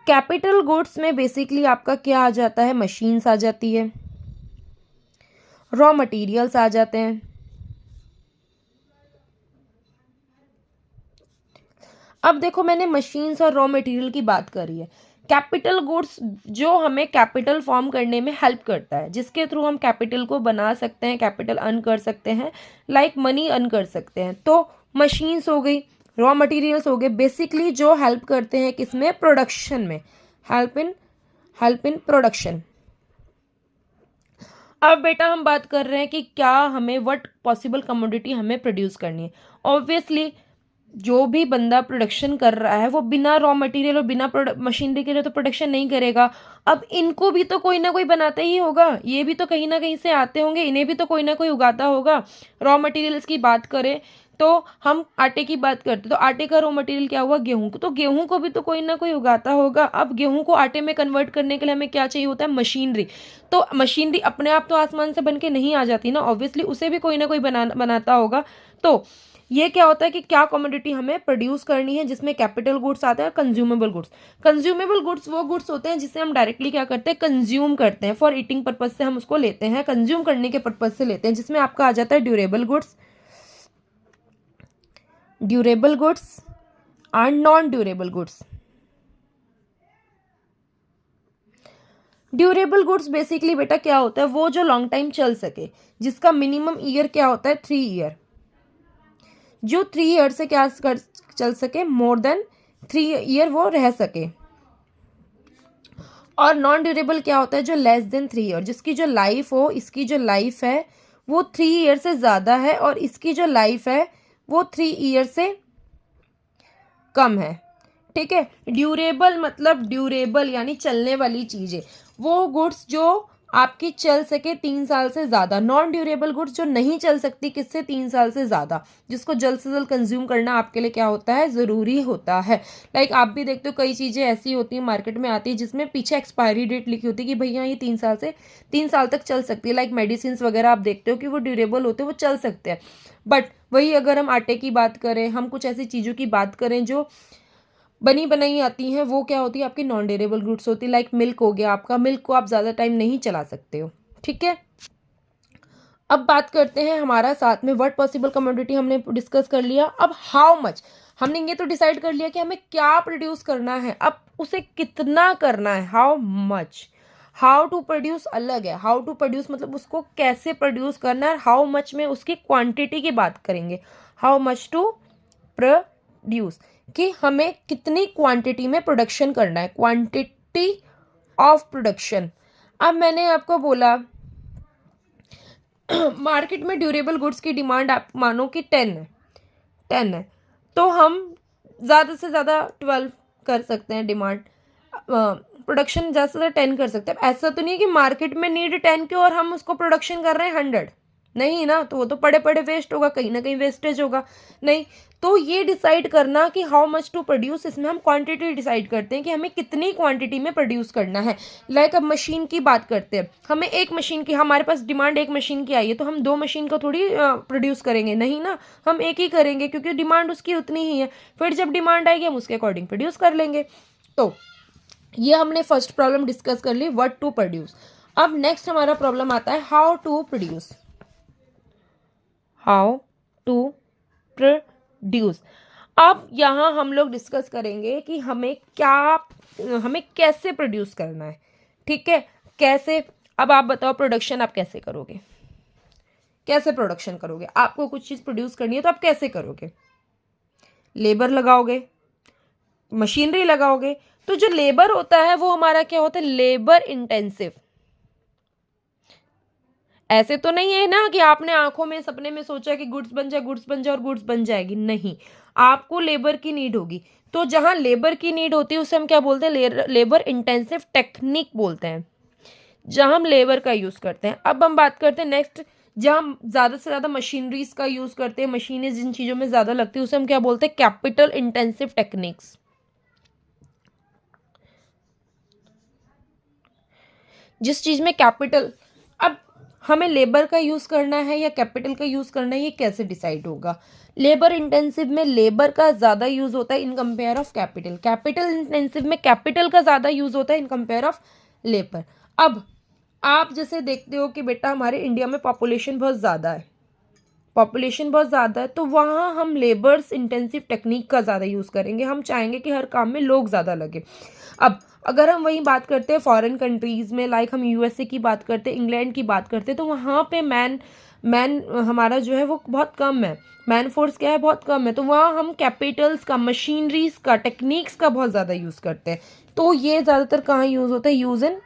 कैपिटल गुड्स में बेसिकली आपका क्या आ जाता है, मशीन्स आ जाती है, रॉ मटेरियल्स आ जाते हैं। अब देखो मैंने मशीन्स और रॉ मटेरियल की बात करी है। कैपिटल गुड्स जो हमें कैपिटल फॉर्म करने में हेल्प करता है, जिसके थ्रू हम कैपिटल को बना सकते हैं, कैपिटल अर्न कर सकते हैं, लाइक मनी अर्न कर सकते हैं। तो मशीन्स हो गई, रॉ मटेरियल्स हो गए, बेसिकली जो हेल्प करते हैं किसमें, प्रोडक्शन में, हेल्प इन प्रोडक्शन। अब बेटा हम बात कर रहे हैं कि क्या हमें व्हाट पॉसिबल कमोडिटी हमें प्रोड्यूस करनी है। ऑब्वियसली जो भी बंदा प्रोडक्शन कर रहा है वो बिना रॉ मटेरियल और बिना मशीनरी के लिए तो प्रोडक्शन नहीं करेगा। अब इनको भी तो कोई ना कोई बनाता ही होगा, ये भी तो कहीं ना कहीं से आते होंगे, इन्हें भी तो कोई ना कोई उगाता होगा। रॉ मटेरियल्स की बात करें तो हम आटे की बात करते तो आटे का रॉ मटेरियल क्या हुआ, गेहूं। तो गेहूं को भी तो कोई ना कोई उगाता होगा। अब गेहूं को आटे में कन्वर्ट करने के लिए हमें क्या चाहिए होता है, मशीनरी। तो मशीनरी अपने आप तो आसमान से बन के नहीं आ जाती ना, ऑब्वियसली उसे भी कोई ना कोई बनाता होगा। तो ये क्या होता है कि क्या कमोडिटी हमें प्रोड्यूस करनी है, जिसमें कैपिटल गुड्स आते हैं, कंज्यूमेबल गुड्स। कंज्यूमेबल गुड्स वो गुड्स होते हैं जिसे हम डायरेक्टली क्या करते हैं, कंज्यूम करते हैं। फॉर ईटिंग पर्पज से हम उसको लेते हैं, कंज्यूम करने के पर्पज से लेते हैं, जिसमें आपका आ जाता है durable goods, durable goods and non durable goods. Durable goods basically बेटा क्या होता है, वो जो लॉन्ग टाइम चल सके, जिसका मिनिमम ईयर क्या होता है, 3 ईयर। जो 3 ईयर से क्या कर चल सके, मोर देन 3 ईयर वो रह सके। और नॉन ड्यूरेबल क्या होता है, जो लेस देन 3 ईयर, जिसकी जो लाइफ हो, इसकी जो लाइफ है वो 3 ईयर से ज़्यादा है और इसकी जो लाइफ है वो 3 ईयर से कम है। ठीक है। ड्यूरेबल मतलब ड्यूरेबल यानी चलने वाली चीज़ें, वो गुड्स जो आपकी चल सके 3 साल से ज़्यादा। नॉन ड्यूरेबल गुड्स जो नहीं चल सकती किससे, 3 साल से ज़्यादा, जिसको जल्द से जल्द कंज्यूम करना आपके लिए क्या होता है, ज़रूरी होता है। लाइक आप भी देखते हो कई चीज़ें ऐसी होती हैं मार्केट में आती है जिसमें पीछे एक्सपायरी डेट लिखी होती है कि भैया ये 3 साल तक चल सकती है। लाइक मेडिसिन वगैरह आप देखते हो कि वो ड्यूरेबल होते हैं, वो चल सकते हैं। बट वही अगर हम आटे की बात करें, हम कुछ ऐसी चीज़ों की बात करें जो बनी बनाई आती हैं, वो क्या होती है, आपकी नॉन ड्यूरेबल गुड्स होती है। लाइक मिल्क हो गया आपका, मिल्क को आप ज़्यादा टाइम नहीं चला सकते हो। ठीक है। अब बात करते हैं हमारा साथ में व्हाट पॉसिबल कमोडिटी हमने डिस्कस कर लिया। अब हाउ मच, हमने ये तो डिसाइड कर लिया कि हमें क्या प्रोड्यूस करना है, अब उसे कितना करना है, how much. How to produce अलग है, हाउ टू प्रोड्यूस मतलब उसको कैसे प्रोड्यूस करना है, हाउ मच में उसकी क्वांटिटी की बात करेंगे। हाउ मच टू प्रोड्यूस, कि हमें कितनी क्वांटिटी में प्रोडक्शन करना है, क्वांटिटी ऑफ प्रोडक्शन। अब मैंने आपको बोला मार्केट में ड्यूरेबल गुड्स की डिमांड आप मानो कि 10 है, तो हम ज़्यादा से ज़्यादा 12 कर सकते हैं डिमांड, प्रोडक्शन ज़्यादा से ज़्यादा 10 कर सकते हैं। ऐसा तो नहीं है कि मार्केट में नीड 10 की और हम उसको प्रोडक्शन कर रहे हैं 100, नहीं ना, तो वो तो पड़े पड़े वेस्ट होगा, कहीं ना कहीं वेस्टेज होगा। नहीं, तो ये डिसाइड करना कि हाउ मच टू प्रोड्यूस, इसमें हम क्वांटिटी डिसाइड करते हैं कि हमें कितनी क्वांटिटी में प्रोड्यूस करना है। लाइक अब मशीन की बात करते हैं, हमें एक मशीन की, हमारे पास डिमांड एक मशीन की आई है, तो हम 2 मशीन को थोड़ी प्रोड्यूस करेंगे, नहीं ना, हम एक ही करेंगे क्योंकि डिमांड उसकी उतनी ही है। फिर जब डिमांड आएगी हम उसके अकॉर्डिंग प्रोड्यूस कर लेंगे। तो ये हमने फर्स्ट प्रॉब्लम डिस्कस कर ली, व्हाट टू प्रोड्यूस। अब नेक्स्ट हमारा प्रॉब्लम आता है how to produce, how to produce. अब यहाँ हम लोग डिस्कस करेंगे कि हमें कैसे प्रोड्यूस करना है। ठीक है, कैसे। अब आप बताओ प्रोडक्शन आप कैसे करोगे, कैसे प्रोडक्शन करोगे, आपको कुछ चीज़ प्रोड्यूस करनी है तो आप कैसे करोगे, लेबर लगाओगे, मशीनरी लगाओगे। तो जो लेबर होता है वो हमारा क्या होता है, लेबर इंटेंसिव। ऐसे तो नहीं है ना कि आपने आंखों में सपने में सोचा कि गुड्स बन जाए, गुड्स बन जाए और गुड्स बन जाएगी, नहीं, आपको लेबर की नीड होगी। तो जहां लेबर की नीड होती है उसे हम क्या बोलते हैं, लेबर इंटेंसिव टेक्निक बोलते हैं, जहां हम लेबर का यूज करते हैं। अब हम बात करते हैं नेक्स्ट, जहां हम ज्यादा से ज्यादा मशीनरीज का यूज करते हैं, मशीनें जिन चीजों में ज्यादा लगती है उसे हम क्या बोलते हैं, कैपिटल इंटेंसिव टेक्निक्स। जिस चीज में कैपिटल, अब हमें लेबर का यूज करना है या कैपिटल का यूज करना है, ये कैसे डिसाइड होगा। लेबर इंटेंसिव में लेबर का ज्यादा यूज होता है in compare of capital, capital intensive में कैपिटल का ज्यादा यूज होता है इन कंपेयर ऑफ लेबर। अब आप जैसे देखते हो कि बेटा हमारे इंडिया में पॉपुलेशन बहुत ज़्यादा है, पॉपुलेशन बहुत ज़्यादा है, तो वहाँ हम लेबर्स इंटेंसिव टेक्निक का ज़्यादा यूज़ करेंगे, हम चाहेंगे कि हर काम में लोग ज़्यादा लगे। अब अगर हम वही बात करते हैं फॉरेन कंट्रीज़ में, लाइक हम यूएसए की बात करते हैं, इंग्लैंड की बात करते हैं, तो वहाँ पे मैन हमारा जो है वो बहुत कम है, मैन फोर्स क्या है, बहुत कम है, तो वहाँ हम कैपिटल्स का, मशीनरीज का, टेक्निक्स का बहुत ज़्यादा यूज़ करते हैं। तो ये ज़्यादातर कहाँ यूज़ होता है, यूज़ इन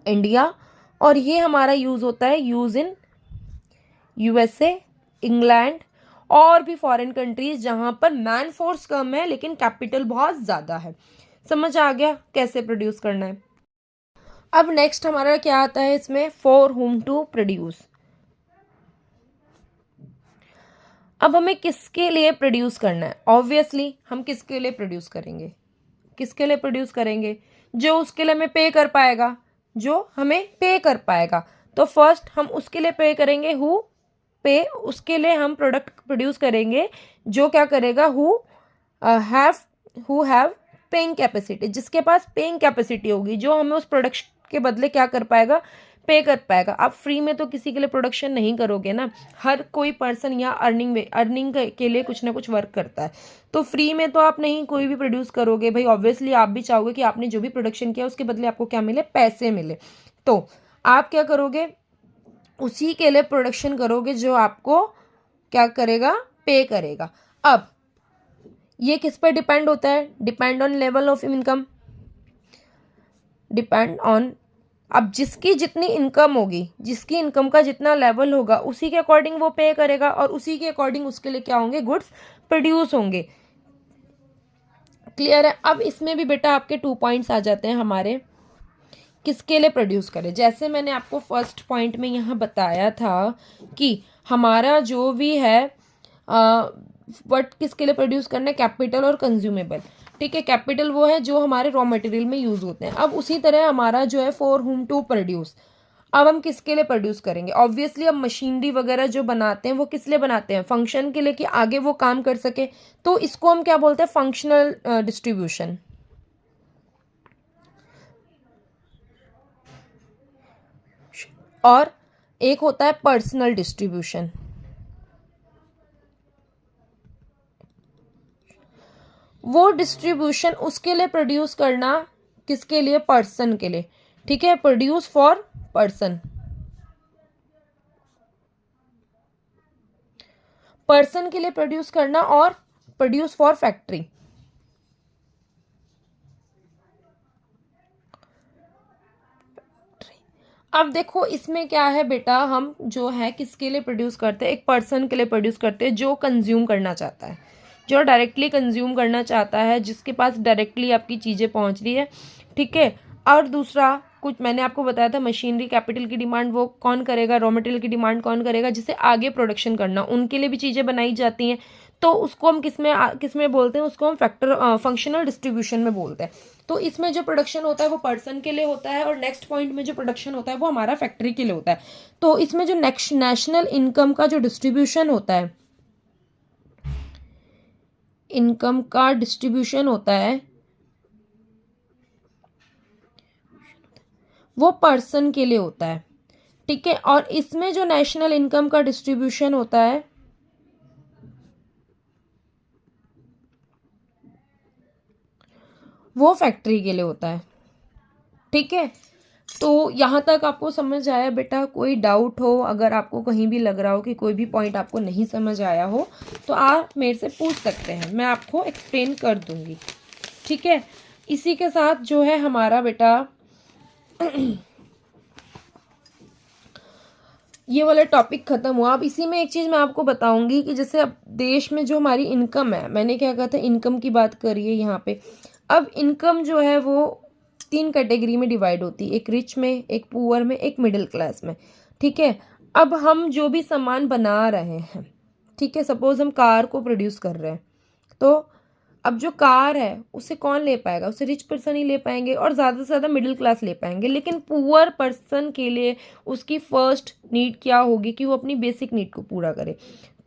इंडिया, और ये हमारा यूज़ होता है यूज़ इन यूएसए, इंग्लैंड और भी फॉरेन कंट्रीज जहां पर मैन फोर्स कम है लेकिन कैपिटल बहुत ज़्यादा है। समझ आ गया कैसे प्रोड्यूस करना है। अब नेक्स्ट हमारा क्या आता है इसमें, फॉर हुम टू प्रोड्यूस। अब हमें किसके लिए प्रोड्यूस करना है? ऑब्वियसली हम किसके लिए प्रोड्यूस करेंगे? किसके लिए प्रोड्यूस करेंगे? जो उसके लिए हमें पे कर पाएगा, जो हमें पे कर पाएगा। तो फर्स्ट हम उसके लिए पे करेंगे हु पे, उसके लिए हम प्रोडक्ट प्रोड्यूस करेंगे जो क्या करेगा, हु हैव पेइंग कैपेसिटी, जिसके पास पेइंग कैपेसिटी होगी, जो हमें उस प्रोडक्ट के बदले क्या कर पाएगा, पे कर पाएगा। आप फ्री में तो किसी के लिए प्रोडक्शन नहीं करोगे ना, हर कोई पर्सन या अर्निंग के लिए कुछ ना कुछ वर्क करता है, तो फ्री में तो आप नहीं कोई भी प्रोड्यूस करोगे भाई। ऑब्वियसली आप भी चाहोगे कि आपने जो भी प्रोडक्शन किया उसके बदले आपको क्या मिले, पैसे मिले। तो आप क्या करोगे, उसी के लिए प्रोडक्शन करोगे जो आपको क्या करेगा, पे करेगा। अब ये किस पर डिपेंड होता है? Depend on level of income, depend on, अब जिसकी जितनी इनकम होगी, जिसकी इनकम का जितना लेवल होगा उसी के अकॉर्डिंग वो पे करेगा, और उसी के अकॉर्डिंग उसके लिए क्या होंगे, गुड्स प्रोड्यूस होंगे। क्लियर है? अब इसमें भी बेटा आपके 2 पॉइंट्स आ जाते हैं हमारे, किसके लिए प्रोड्यूस करें। जैसे मैंने आपको फर्स्ट पॉइंट में यहाँ बताया था कि हमारा जो भी है किसके लिए प्रोड्यूस करना है, कैपिटल और कंज्यूमेबल। ठीक है, कैपिटल वो है जो हमारे रॉ मटेरियल में यूज होते हैं। अब उसी तरह हमारा जो है फॉर हुम टू प्रोड्यूस, अब हम किसके लिए प्रोड्यूस करेंगे? ऑब्वियसली अब मशीनरी वगैरह जो बनाते हैं वो किस लिए बनाते हैं, फंक्शन के लिए, कि आगे वो काम कर सके, तो इसको हम क्या बोलते हैं, फंक्शनल डिस्ट्रीब्यूशन। और एक होता है पर्सनल डिस्ट्रीब्यूशन। वो डिस्ट्रीब्यूशन उसके लिए प्रोड्यूस करना, किसके लिए, पर्सन के लिए। ठीक है, प्रोड्यूस फॉर पर्सन, पर्सन के लिए प्रोड्यूस करना, और प्रोड्यूस फॉर फैक्ट्री। अब देखो इसमें क्या है बेटा, हम जो है किसके लिए प्रोड्यूस करते हैं, एक पर्सन के लिए प्रोड्यूस करते हैं जो कंज्यूम करना चाहता है, जो डायरेक्टली कंज्यूम करना चाहता है, जिसके पास डायरेक्टली आपकी चीज़ें पहुंच रही है। ठीक है, और दूसरा कुछ मैंने आपको बताया था, मशीनरी कैपिटल की डिमांड वो कौन करेगा, रॉ मटेरियल की डिमांड कौन करेगा, जिसे आगे प्रोडक्शन करना, उनके लिए भी चीज़ें बनाई जाती हैं। तो उसको हम किसमें बोलते हैं, उसको हम फंक्शनल डिस्ट्रीब्यूशन में बोलते हैं। तो इसमें जो प्रोडक्शन होता है वो पर्सन के लिए होता है, और नेक्स्ट पॉइंट में जो प्रोडक्शन होता है वो हमारा फैक्ट्री के लिए होता है। तो इसमें जो नेशनल इनकम का जो डिस्ट्रीब्यूशन होता है, इनकम का डिस्ट्रीब्यूशन होता है वो पर्सन के लिए होता है। ठीक है, और इसमें जो नेशनल इनकम का डिस्ट्रीब्यूशन होता है वो फैक्ट्री के लिए होता है। ठीक है, तो यहाँ तक आपको समझ आया बेटा? कोई डाउट हो, अगर आपको कहीं भी लग रहा हो कि कोई भी पॉइंट आपको नहीं समझ आया हो, तो आप मेरे से पूछ सकते हैं, मैं आपको एक्सप्लेन कर दूंगी। ठीक है, इसी के साथ जो है हमारा बेटा ये वाला टॉपिक खत्म हुआ। अब इसी में एक चीज़ मैं आपको बताऊंगी कि जैसे अब देश में जो हमारी इनकम है, मैंने क्या कहा था, इनकम की बात करी है यहाँ पे। अब इनकम जो है वो 3 कैटेगरी में डिवाइड होती है, एक रिच में, एक पुअर में, एक मिडिल क्लास में। ठीक है, अब हम जो भी सामान बना रहे हैं, ठीक है, सपोज हम कार को प्रोड्यूस कर रहे हैं, तो अब जो कार है उसे कौन ले पाएगा, उसे रिच पर्सन ही ले पाएंगे, और ज़्यादा से ज़्यादा मिडिल क्लास ले पाएंगे। लेकिन पुअर पर्सन के लिए उसकी फर्स्ट नीड क्या होगी कि वो अपनी बेसिक नीड को पूरा करे,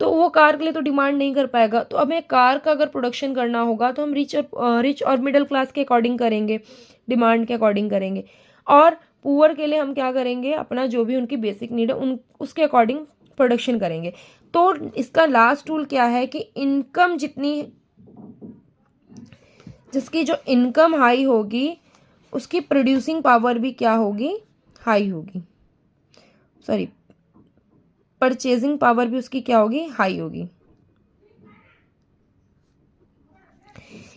तो वो कार के लिए तो डिमांड नहीं कर पाएगा। तो हमें कार का अगर प्रोडक्शन करना होगा तो हम रिच और मिडिल क्लास के अकॉर्डिंग करेंगे, डिमांड के अकॉर्डिंग करेंगे। और पुअर के लिए हम क्या करेंगे, अपना जो भी उनकी बेसिक नीड है उसके अकॉर्डिंग प्रोडक्शन करेंगे। तो इसका लास्ट रूल क्या है कि इनकम जिसकी जो इनकम हाई होगी उसकी प्रोड्यूसिंग पावर भी क्या होगी, हाई होगी। सॉरी, परचेजिंग पावर भी उसकी क्या होगी, हाई होगी।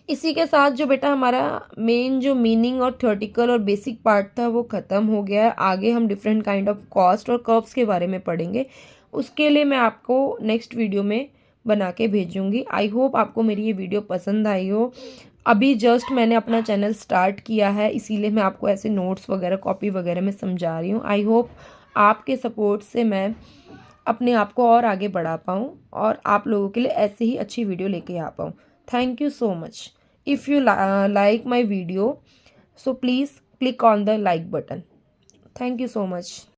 इसी के साथ जो बेटा हमारा मेन जो मीनिंग और थ्योरेटिकल और बेसिक पार्ट था वो ख़त्म हो गया है। आगे हम डिफरेंट काइंड ऑफ कॉस्ट और कर्व्स के बारे में पढ़ेंगे, उसके लिए मैं आपको नेक्स्ट वीडियो में बना के भेजूंगी। आई होप आपको मेरी ये वीडियो पसंद आई हो। अभी जस्ट मैंने अपना चैनल स्टार्ट किया है, इसीलिए मैं आपको ऐसे नोट्स वगैरह कॉपी वगैरह में समझा रही हूँ। आई होप आपके सपोर्ट से मैं अपने आप को और आगे बढ़ा पाऊँ और आप लोगों के लिए ऐसे ही अच्छी वीडियो लेके आ पाऊँ। Thank you so much. If you like my video, so please click on the like button. Thank you so much.